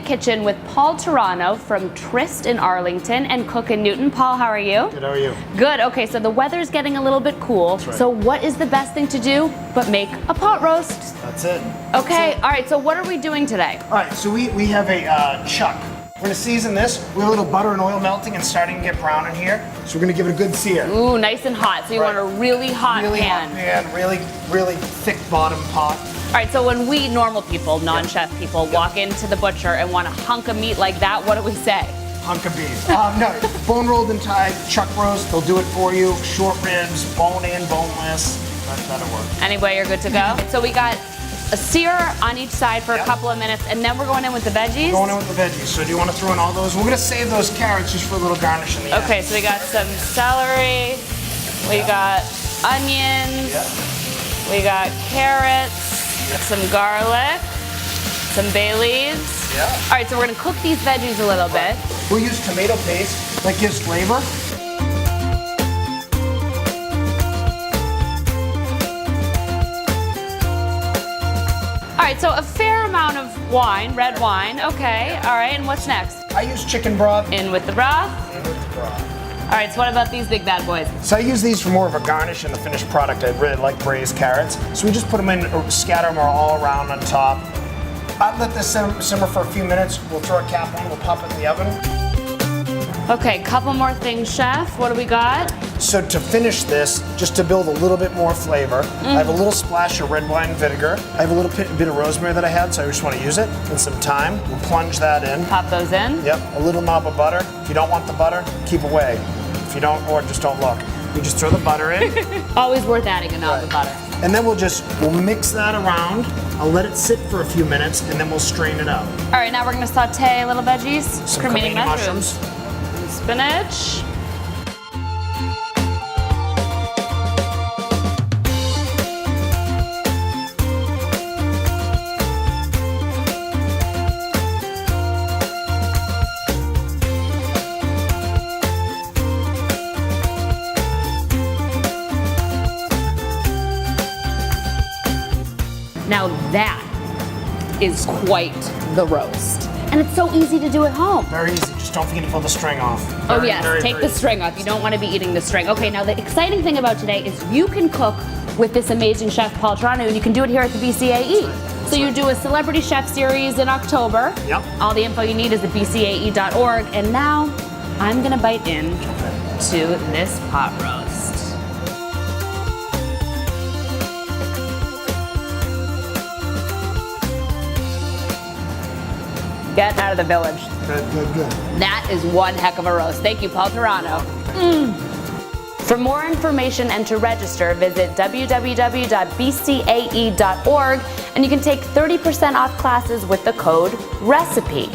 kitchen with Paul Turano from Tryst in Arlington and Cook in Newton. Paul, how are you? Good, how are you? Good. Okay, so the weather's getting a little bit cool. That's right. So what is the best thing to do but make a pot roast? That's it. Okay, all right, so what are we doing today? All right, so we have a chuck. We're gonna season this. We have a little butter and oil melting and starting to get brown in here. So we're gonna give it a good sear. Ooh, nice and hot. So you want a really hot Really pan. hot pan, really thick bottom pot. All right, so when we normal people, non-chef people, walk into the butcher and want a hunk of meat like that, what do we say? Hunk of beef. No, bone rolled and tied, chuck roast, they'll do it for you. Short ribs, bone in, boneless, that'll work. Anyway, you're good to go? So we got a sear on each side for a couple of minutes, and then we're going in with the veggies? Going in with the veggies. So do you want to throw in all those? We're gonna save those carrots just for a little garnish in the end. Okay, so we got some celery, we got onions, we got carrots, some garlic, some bay leaves. Yeah. All right, so we're gonna cook these veggies a little bit. We'll use tomato paste that gives flavor. All right, so a fair amount of wine, red wine, okay. All right, and what's next? I use chicken broth. In with the broth. In with the broth. All right, so what about these big bad boys? So I use these for more of a garnish in the finished product. I really like braised carrots. So we just put them in, or scatter them all around on top. I'll let this simmer for a few minutes. We'll throw a cap on, we'll pop it in the oven. Okay, couple more things, chef. What do we got? So to finish this, just to build a little bit more flavor, I have a little splash of red wine vinegar. I have a little bit of rosemary that I had, so I just want to use it. And some thyme. We'll plunge that in. Pop those in. Yep, a little knob of butter. If you don't want the butter, keep away. If you don't, or just don't look. You just throw the butter in. Always worth adding a knob of butter. And then we'll mix that around. I'll let it sit for a few minutes, and then we'll strain it out. All right, now we're gonna saute little veggies. Some cremini cremini mushrooms. And spinach. Now that is quite the roast. And it's so easy to do at home. Very easy, just don't forget to pull the string off. Oh yes, take the string off. You don't want to be eating the string. Okay, now the exciting thing about today is you can cook with this amazing chef, Paul Turano, and you can do it here at the BCAE. So you do a celebrity chef series in October. Yep. All the info you need is at bcae.org. And now I'm gonna bite in to this pot roast. Get out of the village. Good. That is one heck of a roast. Thank you, Paul Turano. For more information and to register, visit www.bcae.org, and you can take 30% off classes with the code RECIPE.